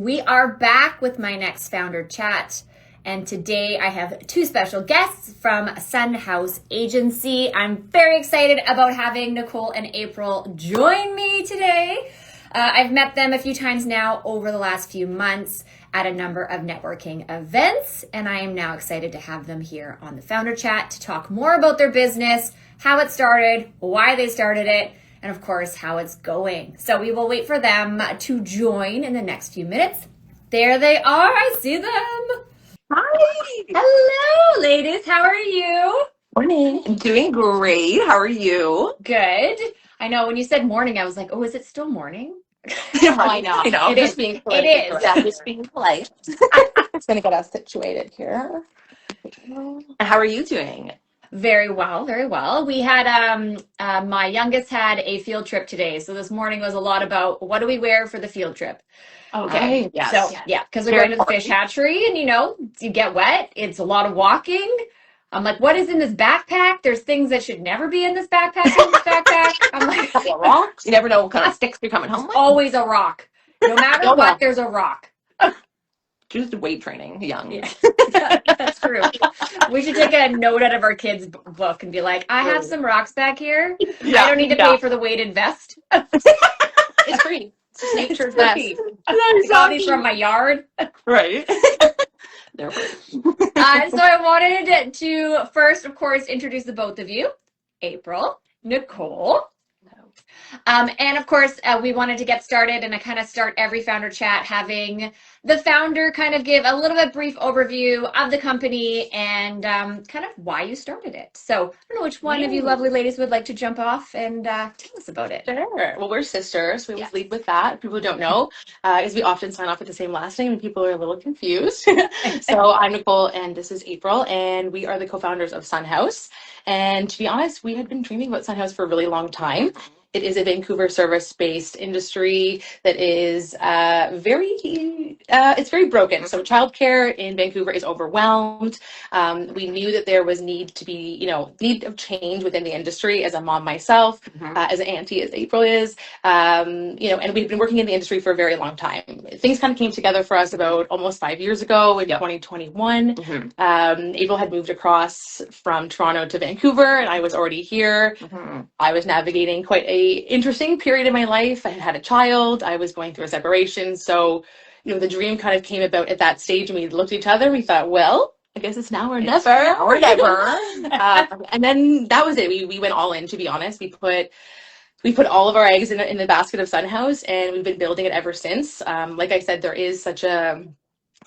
We are back with my next founder chat. And today I have two special guests from Sunhouse Agency. I'm very excited about having Nicole and April join me today. I've met them a few times now over the last few months at a number of networking events. And I am now excited to have them here on the founder chat to talk more about their business, how it started, why they started it, and of course, how it's going. So we will wait for them to join in the next few minutes. There they are. I see them. Hi. Hello, ladies. How are you? Morning. I'm doing great. How are you? Good. I know when you said morning, I was like, oh, is it still morning? I know. It Just is. being polite. It is. Yeah, just being polite. It's going to get us situated here. And how are you doing? Very well, very well. We had my youngest had a field trip today. So this morning was a lot about what do we wear for the field trip? Okay. Yes. So yeah, because we're going to the fish hatchery and you get wet. It's a lot of walking. I'm like, what is in this backpack? There's things that should never be in this backpack. I'm like, rocks. You never know what kind of sticks you're coming home with. Always a rock. No matter what, there's a rock. Just weight training, young. Yeah. That's true. We should take a note out of our kids' book and be like, I have some rocks back here. Yeah, I don't need to pay for the weighted vest. It's free. It's nature's best. I got these from my yard. Right. They're free. So I wanted to first, of course, introduce the both of you, April, Nicole. And of course, we wanted to get started, and I kind of start every founder chat having the founder kind of give a little bit brief overview of the company and kind of why you started it. So I don't know which one of you lovely ladies would like to jump off and tell us about it. Sure. Well, we're sisters. We always lead with that. People who don't know is we often sign off with the same last name and people are a little confused. So I'm Nicole and this is April, and we are the co-founders of Sunhouse. And to be honest, we had been dreaming about Sunhouse for a really long time. It is a Vancouver service-based industry that is it's very broken. So childcare in Vancouver is overwhelmed. We knew that there was need of change within the industry. As a mom myself, as an auntie as April is, and we've been working in the industry for a very long time. Things kind of came together for us about almost 5 years ago in 2021. April had moved across from Toronto to Vancouver, and I was already here. I was navigating quite a interesting period in my life. I had had a child. I was going through a separation. So, the dream kind of came about at that stage, and we looked at each other and we thought, well, I guess it's now or never. And then that was it. We went all in, to be honest. We put all of our eggs in the basket of Sunhouse, and we've been building it ever since. Like I said, there is such a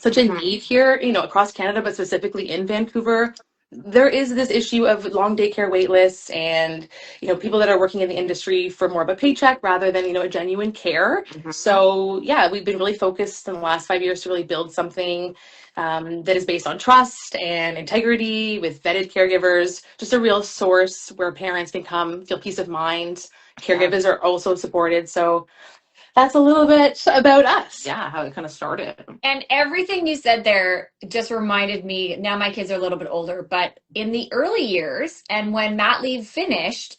need here, across Canada, but specifically in Vancouver. There is this issue of long daycare wait lists and, people that are working in the industry for more of a paycheck rather than, a genuine care. So, yeah, we've been really focused in the last 5 years to really build something that is based on trust and integrity with vetted caregivers, just a real source where parents can come, feel peace of mind. Caregivers are also supported. So that's a little bit about us. Yeah, how it kind of started. And everything you said there just reminded me, now my kids are a little bit older, but in the early years and when mat leave finished,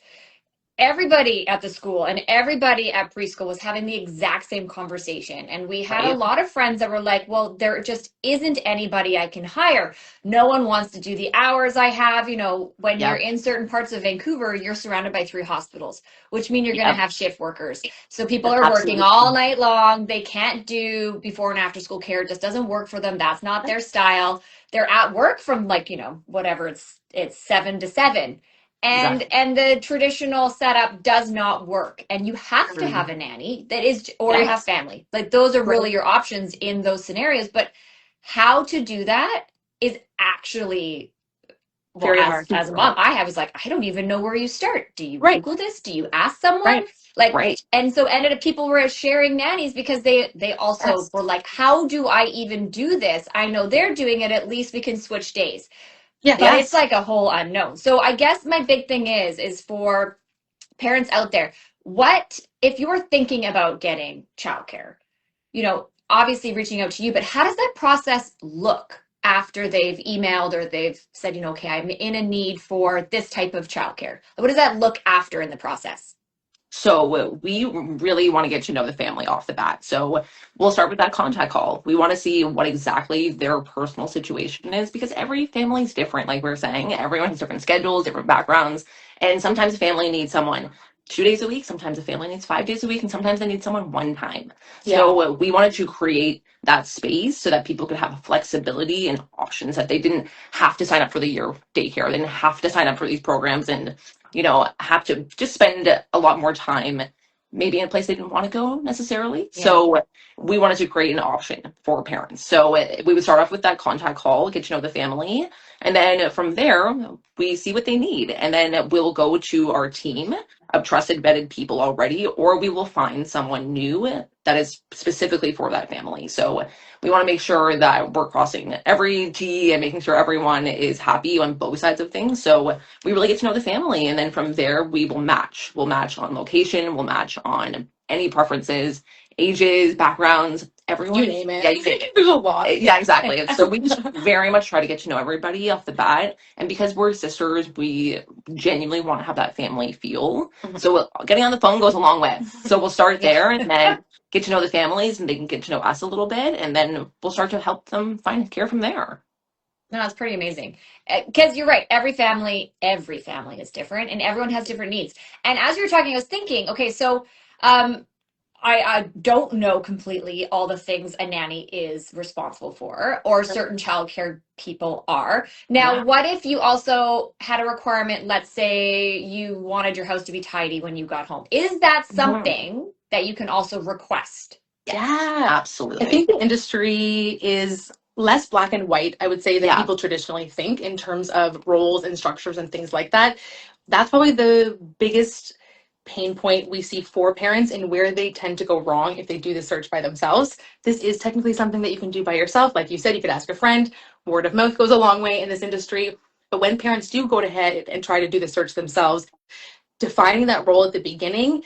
everybody at the school and everybody at preschool was having the exact same conversation. And we had a lot of friends that were like, well, there just isn't anybody I can hire. No one wants to do the hours I have. When you're in certain parts of Vancouver, you're surrounded by 3 hospitals, which means you're going to have shift workers. So people are working all night long. They can't do before and after school care. It just doesn't work for them. That's not their style. They're at work from whatever it's 7 to 7. And the traditional setup does not work. And you have to have a nanny or you have family. Like those are really your options in those scenarios. But how to do that is actually very hard. As a mom, I was like, I don't even know where you start. Do you Google this? Do you ask someone? And so ended up people were sharing nannies because they also were like, how do I even do this? I know they're doing it. At least we can switch days. Yeah, but it's like a whole unknown. So I guess my big thing is for parents out there, what if you're thinking about getting childcare, obviously reaching out to you, but how does that process look after they've emailed or they've said, okay, I'm in a need for this type of childcare? What does that look after in the process? So we really want to get to know the family off the bat. So we'll start with that contact call. We want to see what exactly their personal situation is because every family is different. Like we're saying, everyone has different schedules, different backgrounds. And sometimes a family needs someone 2 days a week. Sometimes a family needs 5 days a week. And sometimes they need someone one time. Yeah. So we wanted to create that space so that people could have flexibility and options, that they didn't have to sign up for the year daycare. They didn't have to sign up for these programs and have to just spend a lot more time maybe in a place they didn't want to go necessarily. Yeah. So we wanted to create an option for parents. So we would start off with that contact call, get to know the family, and then from there we see what they need, and then we'll go to our team of trusted vetted people already, or we will find someone new that is specifically for that family. So we want to make sure that we're crossing every T and making sure everyone is happy on both sides of things. So we really get to know the family, and then from there we will match. We'll match on location, we'll match on any preferences, ages, backgrounds, everyone. You name it. Yeah, you name it. There's a lot. Yeah, exactly. So we just very much try to get to know everybody off the bat, and because we're sisters, we genuinely want to have that family feel. So getting on the phone goes a long way. So we'll start there, and then get to know the families, and they can get to know us a little bit, and then we'll start to help them find care from there. No, it's pretty amazing. Because you're right, every family is different, and everyone has different needs. And as you were talking, I was thinking, okay, so I don't know completely all the things a nanny is responsible for, or certain childcare people are. Now, Yeah. what if you also had a requirement? Let's say you wanted your house to be tidy when you got home. Is that something that you can also request? Yeah, absolutely. I think the industry is less black and white, I would say, than Yeah. people traditionally think in terms of roles and structures and things like that. That's probably the biggest pain point we see for parents and where they tend to go wrong if they do the search by themselves. This is technically something that you can do by yourself. Like you said, you could ask a friend. Word of mouth goes a long way in this industry. But when parents do go ahead and try to do the search themselves, defining that role at the beginning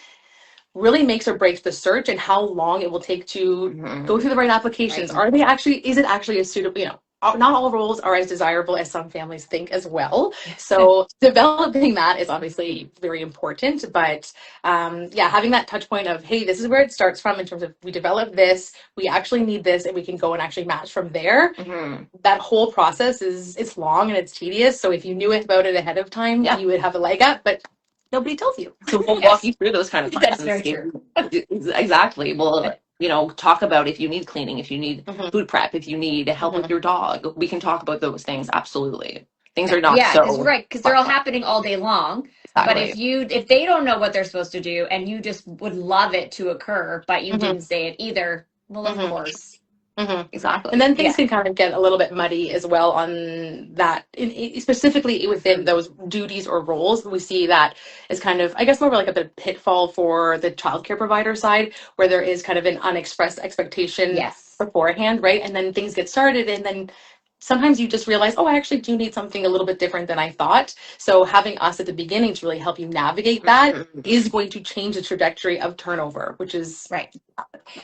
really makes or breaks the search and how long it will take to go through the right applications. Right. Is it actually a suitable, not all roles are as desirable as some families think as well. So developing that is obviously very important. But having that touch point of, hey, this is where it starts from in terms of we develop this, we actually need this, and we can go and actually match from there. That whole process it's long and it's tedious. So if you knew about it ahead of time, you would have a leg up. But nobody tells you. So we'll walk you through those kind of plans. That's very true. Exactly. We'll talk about if you need cleaning, if you need food prep, if you need help with your dog. We can talk about those things. Absolutely. Things are not so right, because they're all happening all day long. Exactly. But if they don't know what they're supposed to do and you just would love it to occur, but you didn't say it either, well, of course. Exactly. And then things can kind of get a little bit muddy as well on that, specifically within those duties or roles. We see that as kind of, I guess, more like a bit of pitfall for the childcare provider side, where there is kind of an unexpressed expectation beforehand, right? And then things get started, and then sometimes you just realize, oh, I actually do need something a little bit different than I thought. So having us at the beginning to really help you navigate that is going to change the trajectory of turnover, which is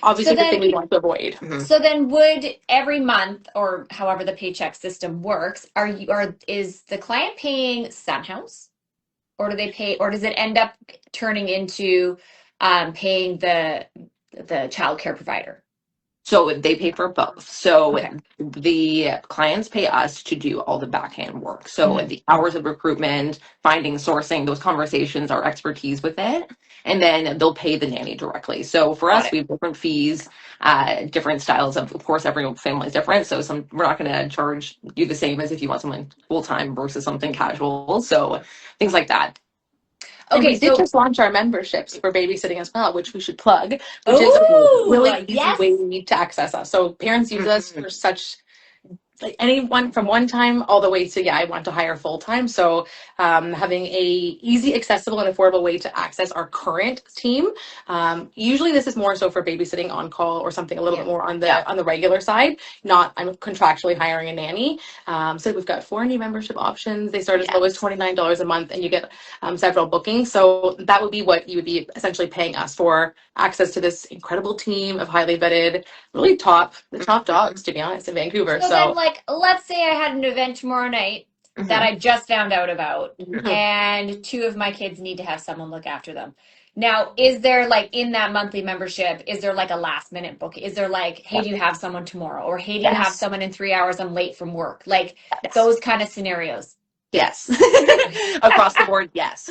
obviously the thing we want to avoid. So then would every month, or however the paycheck system works, is the client paying Sunhouse? Or do they pay, or does it end up turning into paying the childcare provider? So they pay for both. So the clients pay us to do all the backhand work. So the hours of recruitment, finding, sourcing, those conversations, our expertise with it. And then they'll pay the nanny directly. So for us, we have different fees, different styles. Of course, every family is different. So we're not going to charge you the same as if you want someone full-time versus something casual. So things like that. And we did just launch our memberships for babysitting as well, which we should plug, which is a really easy way to access us. So parents use us for such, like, anyone from one time all the way to, I want to hire full time. So having a easy, accessible, and affordable way to access our current team. Usually this is more so for babysitting on call or something a little bit more on the regular side. Not I'm contractually hiring a nanny. So we've got 4 new membership options. They start as low as $29 a month, and you get several bookings. So that would be what you would be essentially paying us for, access to this incredible team of highly vetted, really top dogs, to be honest, in Vancouver. So then, like, let's say I had an event tomorrow night that I just found out about, and 2 of my kids need to have someone look after them. Now, is there like in that monthly membership, is there like a last minute book? Is there like, hey, Yeah. do you have someone tomorrow? Or hey, do you have Yes. someone in 3 hours? I'm late from work. Like Yes. those kind of scenarios. Yes. Across the board, yes.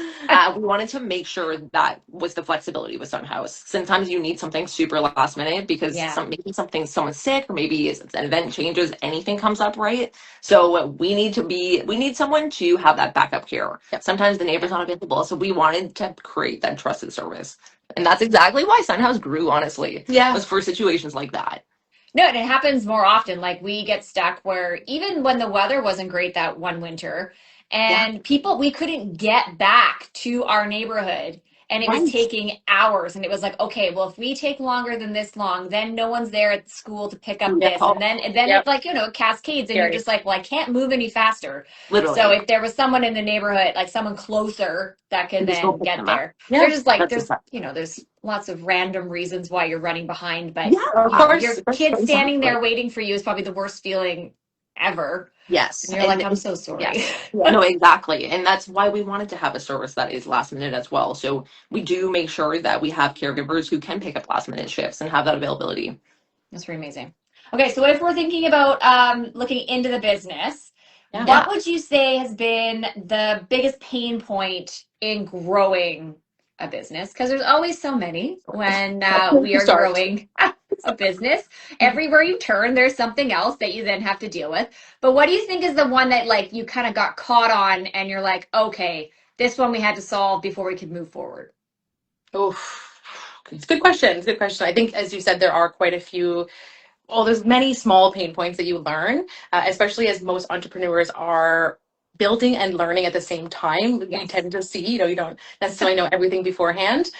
We wanted to make sure that was the flexibility with Sunhouse. Sometimes you need something super last minute because Yeah. maybe someone's sick, or maybe an event changes, anything comes up, right? So we need someone to have that backup care. Yep. Sometimes the neighbor's not available, so we wanted to create that trusted service. And that's exactly why Sunhouse grew, honestly. Yeah. Was for situations like that. No, and it happens more often. Like we get stuck where even when the weather wasn't great that one winter, and we couldn't get back to our neighborhood, and it was Right. taking hours. And it was like, okay, well, if we take longer than this long, then no one's there at school to pick up this, and then Yep. it's like, you know, it cascades, and Scary. you're just like, well, I can't move any faster. Literally. So if there was someone in the neighborhood, like someone closer that could Just go then pick get them up. there, Yeah. they're just like, That's there's, exactly. you know, there's lots of random reasons why you're running behind, but Yeah, of course. your kid standing there waiting for you is probably the worst feeling ever. Yes. And you're like, I'm so sorry. Yes. No, exactly. And that's why we wanted to have a service that is last minute as well. So we do make sure that we have caregivers who can pick up last minute shifts and have that availability. That's pretty amazing. Okay, so if we're thinking about looking into the business, Yeah. what would you say has been the biggest pain point in growing a business? Because there's always so many when we are growing a business. Everywhere you turn, there's something else that you then have to deal with. But what do you think is the one that like you kind of got caught on and you're like, okay, this one we had to solve before we could move forward? Oh, it's a good question. It's a good question. I think, as you said, there are quite a few. Well, there's many small pain points that you learn, especially as most entrepreneurs are building and learning at the same time. Yes. We tend to see, you don't necessarily know everything beforehand.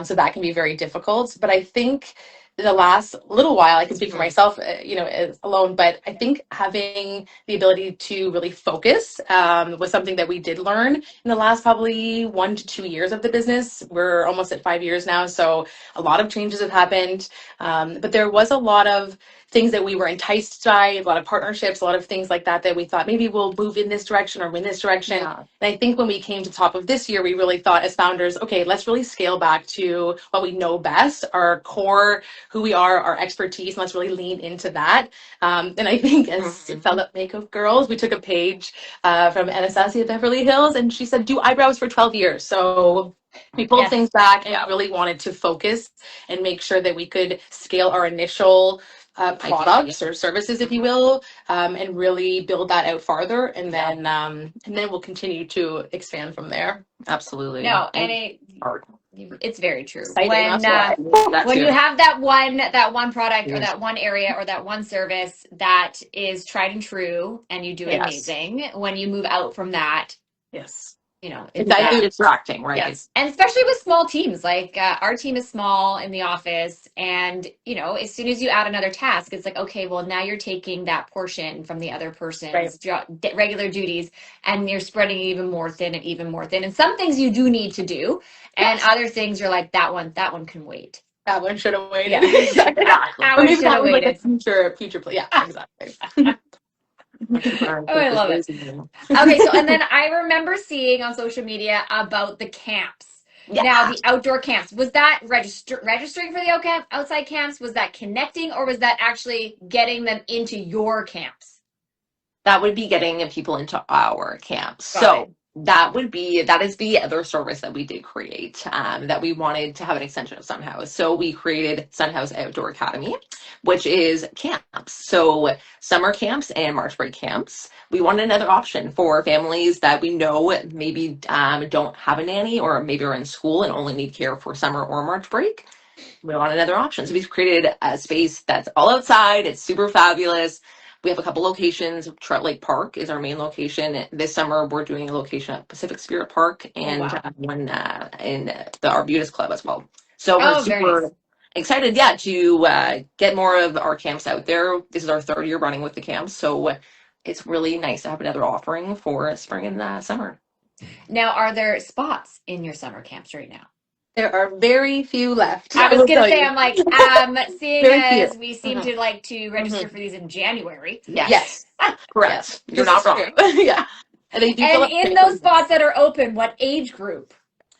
So that can be very difficult. But I think the last little while, I can speak for myself, alone, but I think having the ability to really focus was something that we did learn in the last probably 1 to 2 years of the business. We're almost at 5 years now, so a lot of changes have happened. But there was a lot of things that we were enticed by, a lot of partnerships, a lot of things like that we thought maybe we'll move in this direction or in this direction. Yeah. And I think when we came to top of this year, we really thought as founders, okay, let's really scale back to what we know best, our core, who we are, our expertise, and let's really lean into that. And I think as fellow makeup girls, we took a page from Anastasia Beverly Hills, and she said, do eyebrows for 12 years. So we pulled things back and really wanted to focus and make sure that we could scale our initial products or services, if you will, and really build that out farther, and then we'll continue to expand from there. Absolutely. No, and it's very true. Exciting, When you have that one product or that one area or that one service that is tried and true and you do amazing, when you move out from that, yes, it's distracting, right? Yes. And especially with small teams, like our team is small in the office, and as soon as you add another task, it's like, okay, well, now you're taking that portion from the other person's regular duties, and you're spreading even more thin and even more thin. And some things you do need to do, and other things you're like, that one can wait. That one should have waited. Yeah. Exactly. That one should have waited. Like future play. Yeah, exactly. Oh, I love it. Okay, so and then I remember seeing on social media about the camps. Yeah. Now, the outdoor camps, was that registering for the outside camps? Was that connecting, or was that actually getting them into your camps? That would be getting people into our camps. So that is the other service that we did create, that we wanted to have an extension of Sunhouse. So we created Sunhouse Outdoor Academy, which is camps. So summer camps and March break camps. We wanted another option for families that we know maybe don't have a nanny, or maybe are in school and only need care for summer or March break. We want another option. So we've created a space that's all outside. It's super fabulous. We have a couple locations. Trout Lake Park is our main location. This summer, we're doing a location at Pacific Spirit Park and one in the Arbutus Club as well. So we're super excited, to get more of our camps out there. This is our 3rd year running with the camps, so it's really nice to have another offering for spring and summer. Now, are there spots in your summer camps right now? There are very few left. I was going to say, I'm like, seeing as we seem to like to register for these in January. Yes. Correct. Yes. You're not wrong. Yeah. And in those spots that are open, what age group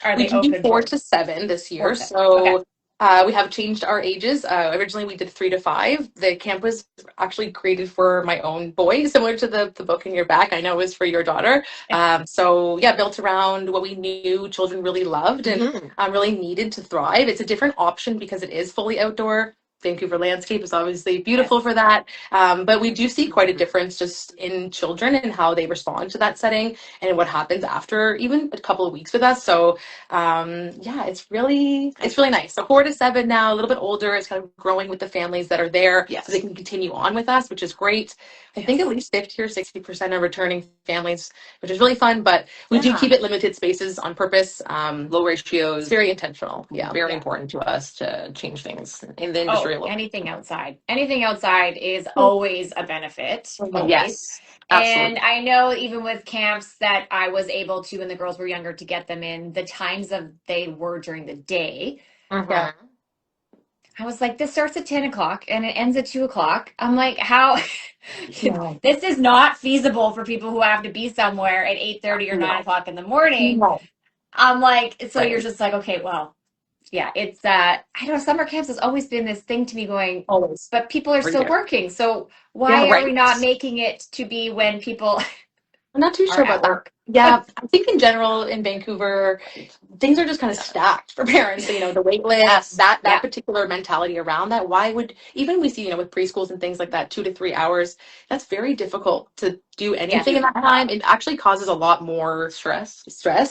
are We they can do open 4 to 7 this 4 year. to 7? Okay. So we have changed our ages. Originally, we did 3 to 5. The camp was actually created for my own boy, similar to the book in your back. I know was for your daughter. So yeah, built around what we knew children really loved and really needed to thrive. It's a different option because it is fully outdoor. Vancouver landscape is obviously beautiful for that. But we do see quite a difference just in children and how they respond to that setting and what happens after even a couple of weeks with us. So yeah, it's really nice. So 4 to 7 now, a little bit older. It's kind of growing with the families that are there, so they can continue on with us, which is great. I think at least 50 or 60% are returning families, which is really fun. But we do keep it limited spaces on purpose. Low ratios. It's very intentional. Yeah, very important to us to change things in the industry. Anything outside is always a benefit. Always. Yes, absolutely. And I know even with camps that I was able to, when the girls were younger, to get them in, the times of they were during the day. Yeah. I was like, this starts at 10 o'clock and it ends at 2 o'clock. I'm like, how? This is not feasible for people who have to be somewhere at 8:30 or 9 o'clock in the morning. I'm like, so you're just like, okay, well, yeah, it's I don't know, summer camps has always been this thing to me going, Always. but people are still working. So why are we not making it to be when people I'm not too sure about that. Yeah, I think in general in Vancouver, things are just kind of stacked for parents. You know, the wait list, that particular mentality around that. Why would, even we see, you know, with preschools and things like that, 2 to 3 hours, that's very difficult to do anything in that time. It actually causes a lot more stress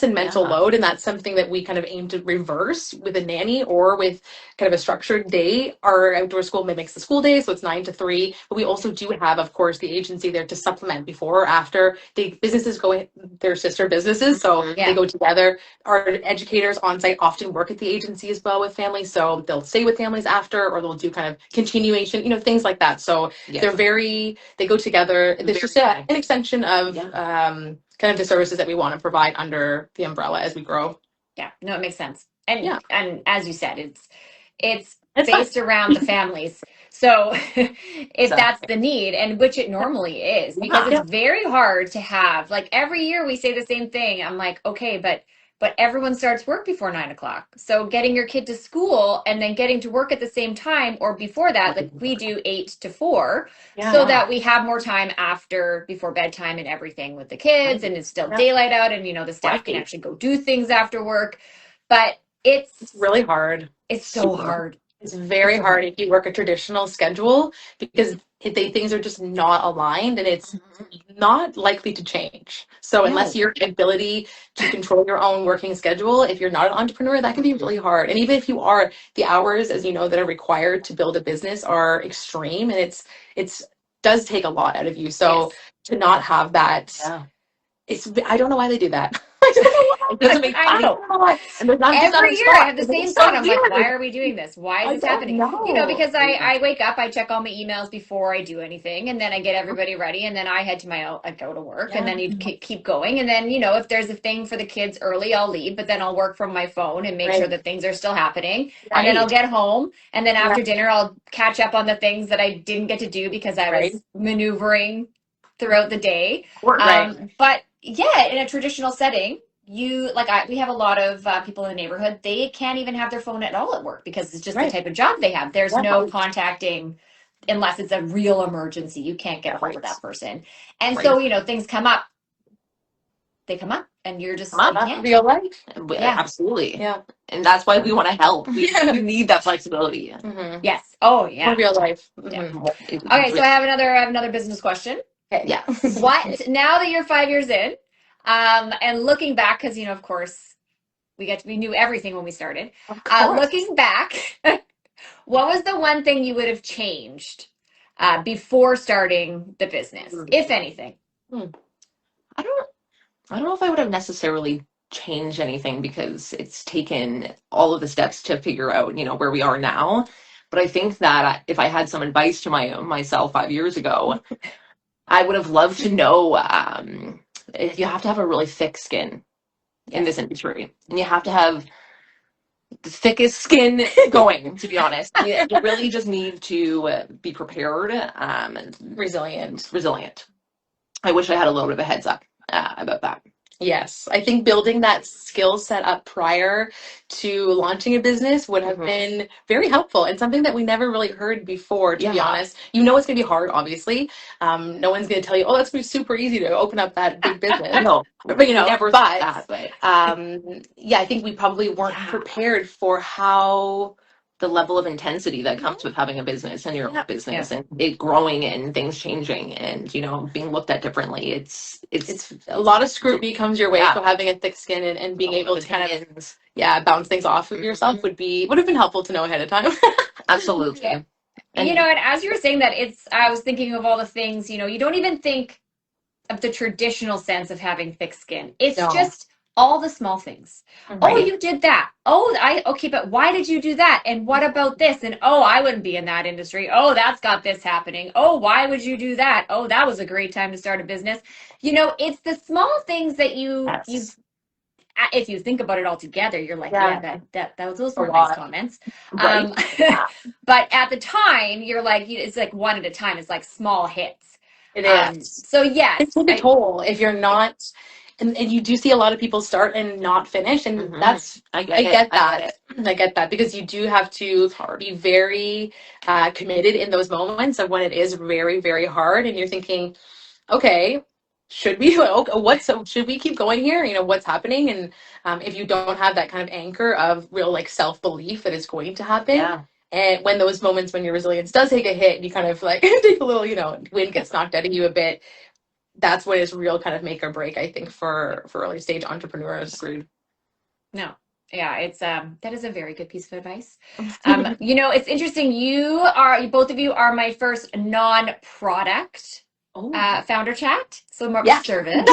and mental load. And that's something that we kind of aim to reverse with a nanny or with kind of a structured day. Our outdoor school mimics the school day, so it's 9 to 3. But we also do have, of course, the agency there to supplement before or after. The businesses go, their sister businesses, so they go together. Our educators on site often work at the agency as well with families, so they'll stay with families after, or they'll do kind of continuation, you know, things like that. So they go together. It's just an extension of kind of the services that we want to provide under the umbrella as we grow. Yeah, no, it makes sense. And and as you said, it's based around the families. So if that's the need, and which it normally is, because it's very hard to have, like every year we say the same thing. I'm like, okay, but everyone starts work before 9 o'clock. So getting your kid to school and then getting to work at the same time or before that, like we do 8 to 4, so that we have more time before bedtime and everything with the kids, and it's still daylight out, and you know the staff can actually go do things after work. But it's really hard. It's so hard. It's very hard if you work a traditional schedule, because things are just not aligned, and it's not likely to change. So unless your ability to control your own working schedule, if you're not an entrepreneur, that can be really hard. And even if you are, the hours, as you know, that are required to build a business are extreme, and it's does take a lot out of you. So to not have that, I don't know why they do that. It doesn't make I know. Every year I have the same thought. I'm like, why are we doing this? Why is this happening? You know, because I wake up, I check all my emails before I do anything, and then I get everybody ready, and then I head to I go to work, and then you keep going. And then, you know, if there's a thing for the kids early, I'll leave, but then I'll work from my phone and make sure that things are still happening. And then I'll get home, and then after dinner, I'll catch up on the things that I didn't get to do because I was maneuvering throughout the day. But yeah, in a traditional setting, we have a lot of people in the neighborhood. They can't even have their phone at all at work because it's just the type of job they have. There's no contacting unless it's a real emergency. You can't get a hold of that person. And so, you know, things come up. They come up, and you're just real life. Absolutely. Yeah. And that's why we want to help. We need that flexibility. Yes. Oh, yeah. For real life. Okay, so I have another business question. Okay. Yeah. What, now that you're 5 years in, and looking back, because, you know, of course, we knew everything when we started. Looking back, what was the one thing you would have changed before starting the business, if anything? I don't know if I would have necessarily changed anything, because it's taken all of the steps to figure out, you know, where we are now. But I think that if I had some advice to myself 5 years ago, I would have loved to know you have to have a really thick skin in this industry, and you have to have the thickest skin going, to be honest. You really just need to be prepared, and resilient. I wish I had a little bit of a heads up about that. Yes, I think building that skill set up prior to launching a business would have been very helpful and something that we never really heard before, to be honest. You know, it's going to be hard, obviously. No one's going to tell you, oh, that's going to be super easy to open up that big business. No, but you know, never but that, but yeah, I think we probably weren't prepared for how. the level of intensity that comes with having a business and your own business and it growing and things changing and, you know, being looked at differently. It's a lot of scrutiny comes your way. So having a thick skin and being able to kind of bounce things off of yourself would have been helpful to know ahead of time. Absolutely. Yeah. And you know, and as you were saying that, I was thinking of all the things, you know, you don't even think of the traditional sense of having thick skin. It's just all the small things. Right. Oh, you did that. Oh, okay, but why did you do that? And what about this? And oh, I wouldn't be in that industry. Oh, that's got this happening. Oh, why would you do that? Oh, that was a great time to start a business. You know, it's the small things that you if you think about it all together, you're like, those were nice comments. Right. But at the time, you're like, it's like one at a time. It's like small hits. It is. So yes, it's a toll if you're not, and you do see a lot of people start and not finish, and that's I get that because you do have to be very committed in those moments of when it is very, very hard, and you're thinking, okay, should we should we keep going here? You know, what's happening? And if you don't have that kind of anchor of real like self-belief that it's going to happen. And when those moments when your resilience does take a hit and you kind of like take a little, you know, wind gets knocked out of you a bit, that's when it's real kind of make or break, I think, for early stage entrepreneurs. Agreed. No. Yeah, it's that is a very good piece of advice. You know, it's interesting. Both of you are my first non-product founder chat, so more of a service.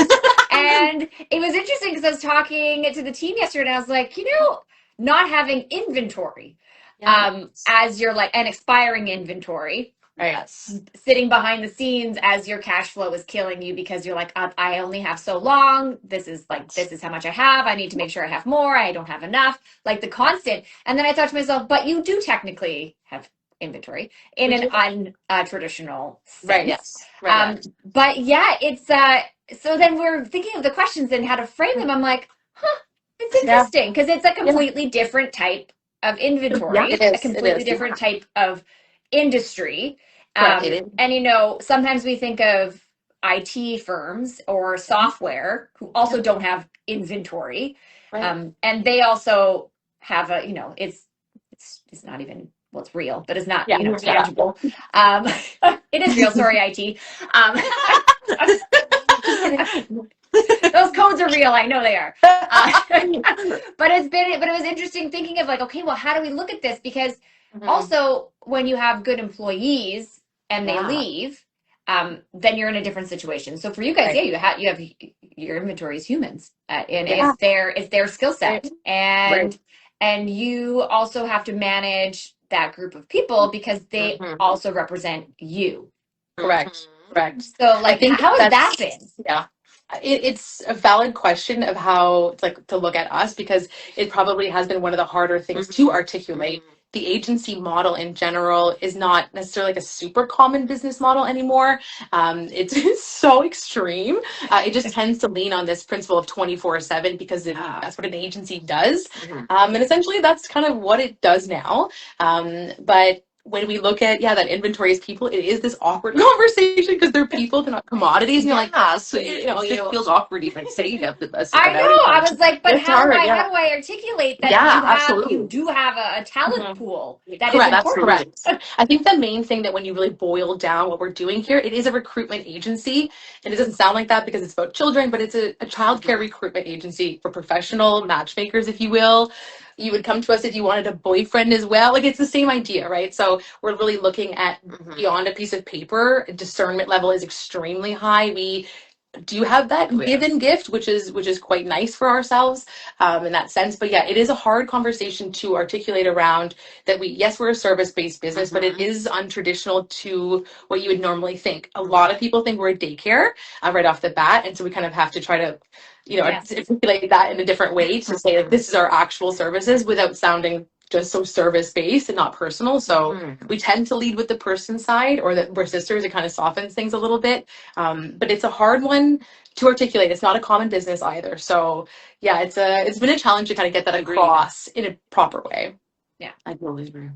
And it was interesting because I was talking to the team yesterday, and I was like, you know, not having inventory, as you're like an expiring inventory. Right. Sitting behind the scenes as your cash flow is killing you because you're like, I only have so long. This is how much I have. I need to make sure I have more. I don't have enough. Like the constant. And then I thought to myself, but you do technically have inventory in an untraditional sense. Right. Yes. Right. But yeah, it's so then we're thinking of the questions and how to frame them. I'm like, it's interesting because it's a completely different type of inventory, a completely different type of industry. And you know, sometimes we think of IT firms or software who also don't have inventory, and they also have a, you know, it's not even, well, it's real, but it's not, you know, tangible. It is real. Sorry, IT. Those codes are real. I know they are. But it was interesting thinking of like, okay, well, how do we look at this? Because also when you have good employees and they leave, then you're in a different situation. So for you guys, you have your inventory is humans, and it's their skill set, and you also have to manage that group of people because they also represent you. Correct. So like, how has that been? Yeah. It's a valid question of how it's like to look at us, because it probably has been one of the harder things to articulate. The agency model in general is not necessarily like a super common business model anymore. It's so extreme. It just tends to lean on this principle of 24/7 because that's what an agency does. And essentially that's kind of what it does now. But when we look at that inventory is people, it is this awkward conversation because they're people, they're not commodities. And you're like, so it feels awkward even saying it. I know. I was like, but how do I articulate that you do have a talent pool that is important? That's correct. I think the main thing that when you really boil down what we're doing here, it is a recruitment agency. And it doesn't sound like that because it's about children, but it's a childcare recruitment agency for professional matchmakers, if you will. You would come to us if you wanted a boyfriend as well. Like, it's the same idea, right? So we're really looking at beyond a piece of paper. Discernment level is extremely high. We do have that given gift, which is quite nice for ourselves in that sense. But it is a hard conversation to articulate around that. We're a service-based business, but it is untraditional to what you would normally think. A lot of people think we're a daycare right off the bat, and so we kind of have to try to articulate that in a different way to say, like, this is our actual services without sounding just so service based and not personal. So we tend to lead with the person side, or that we're sisters. It kind of softens things a little bit. But it's a hard one to articulate. It's not a common business either. So yeah, it's been a challenge to kind of get that across in a proper way. Yeah, I totally agree.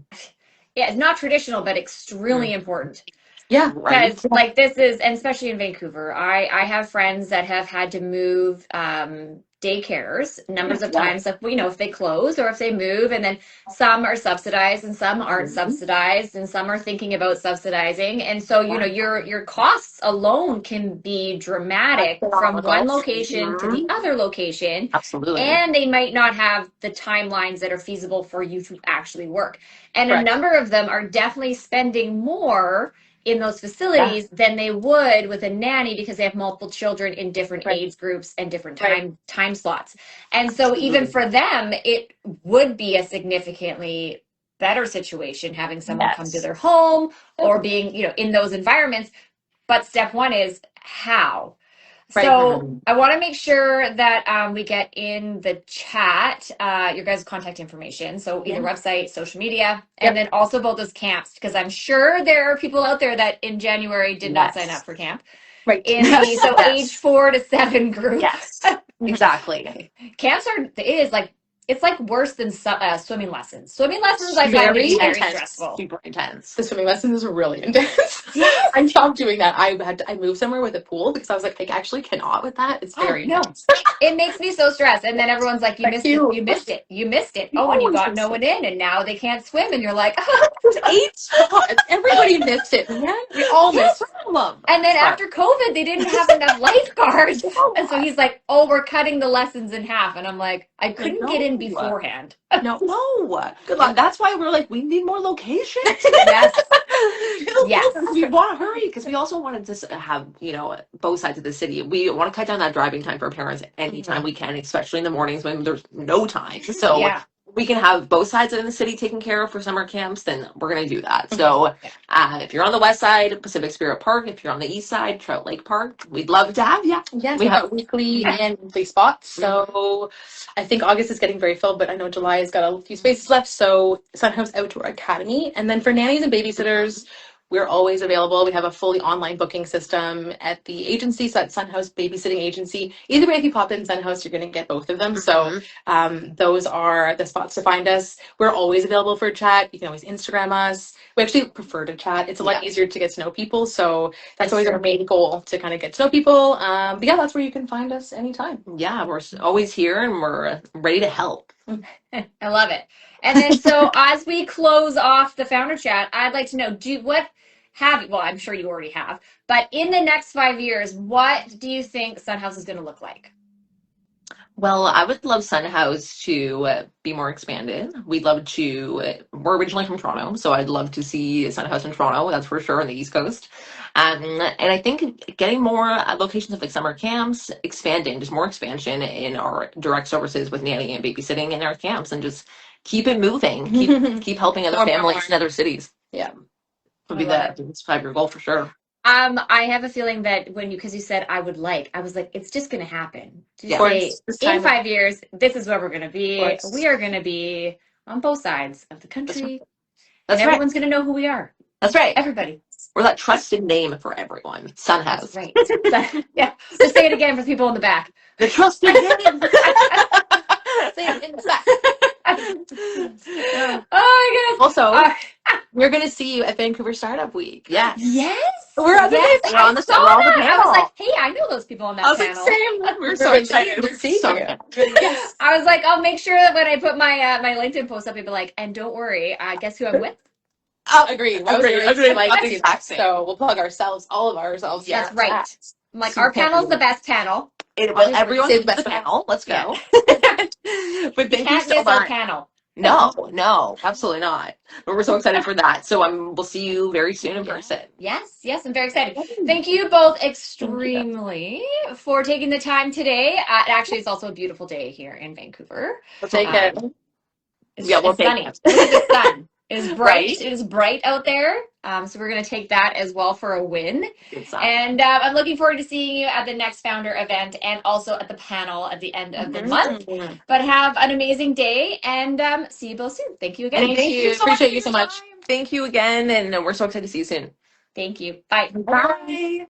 Yeah, it's not traditional, but extremely important. Yeah, Right. Because like this is, and especially in Vancouver, I have friends that have had to move daycares numbers of times, like, you know, if they close or if they move, and then some are subsidized and some aren't subsidized, and some are thinking about subsidizing. And so, you know, your costs alone can be dramatic from one location to the other location. Absolutely. And they might not have the timelines that are feasible for you to actually work. And Correct. a number of them are definitely spending more in those facilities than they would with a nanny, because they have multiple children in different age groups and different time slots. And so even for them, it would be a significantly better situation having someone come to their home or being, you know, in those environments. But step one is how. So I want to make sure that we get in the chat your guys' contact information. So either website, social media, and then also about those camps, because I'm sure there are people out there that in January did not sign up for camp. Right. In the age 4 to 7 group. Yes, exactly. Camps it's like worse than swimming lessons. Swimming lessons I find very stressful. Super intense. The swimming lessons are really intense. I stopped doing that. I moved somewhere with a pool because I was like, I actually cannot with that. It's very intense. It makes me so stressed. And then everyone's like, you missed it. Oh, and you got no one in, and now they can't swim, and you're like, oh. Everybody missed it, man. We all missed them. And then after COVID, they didn't have enough lifeguards. And so he's like, oh, we're cutting the lessons in half. And I'm like, I couldn't get in beforehand. No. Good luck. That's why we're like, we need more locations. Yes. We want to hurry because we also wanted to have, you know, both sides of the city. We want to cut down that driving time for parents anytime we can, especially in the mornings when there's no time. So we can have both sides in the city taken care of for summer camps, then we're going to do that. So if you're on the west side, Pacific Spirit Park. If you're on the east side, Trout Lake Park, we'd love to have you. Yes, we have weekly and monthly spots. So I think August is getting very full, but I know July has got a few spaces left. So Sunhouse Outdoor Academy. And then for nannies and babysitters, we're always available. We have a fully online booking system at the agency, so that's Sunhouse Babysitting Agency. Either way, if you pop in Sunhouse, you're going to get both of them. So those are the spots to find us. We're always available for chat. You can always Instagram us. We actually prefer to chat. It's a lot easier to get to know people. So that's always our main goal, to kind of get to know people. But yeah, that's where you can find us anytime. Yeah, we're always here and we're ready to help. I love it. And then so as we close off the founder chat, I'd like to know, well, I'm sure you already have, but in the next 5 years, what do you think Sunhouse is going to look like? Well, I would love Sunhouse to be more expanded. We'd love to, we're originally from Toronto, so I'd love to see Sunhouse in Toronto, that's for sure, on the East Coast. And I think getting more locations of like summer camps, expanding, just more expansion in our direct services with nanny and babysitting in our camps, and just keep it moving, keep helping other families in other cities. Yeah. Would be that 5-year goal for sure. I have a feeling that because you said I was like, it's just going to happen. In 5 years, this is where we're going to be. We are going to be on both sides of the country. That's and everyone's going to know who we are. That's right. Everybody. We're that trusted name for everyone. Sunhouse. That's right. Yeah. Just say it again for people in the back. The trusted name. Say it in the back. Oh my goodness. Also, we're going to see you at Vancouver Startup Week. Yes. We're on the panel. I was like, hey, I know those people on that panel. Same. We're so excited to see you. Yes. I was like, I'll make sure that when I put my my LinkedIn post up, people like, and don't worry, guess who I'm with? Oh, agreed. Agreed. So we'll plug ourselves, all of ourselves. Yeah. That's right. I'm like, our panel's the best panel. Everyone's the best panel. Let's go. But thank you so much. Panel. No, absolutely not. But we're so excited for that. So we'll see you very soon in person. Yes, I'm very excited. Thank you both extremely for taking the time today. Actually, it's also a beautiful day here in Vancouver. We'll take it. We'll take sunny. Look at the sun. It is bright. Right? It is bright out there. So we're going to take that as well for a win. Good stuff. And I'm looking forward to seeing you at the next founder event and also at the panel at the end of the month. But have an amazing day and see you both soon. Thank you again. Thank you. Appreciate you so much. Thank you again, and we're so excited to see you soon. Thank you. Bye. Bye.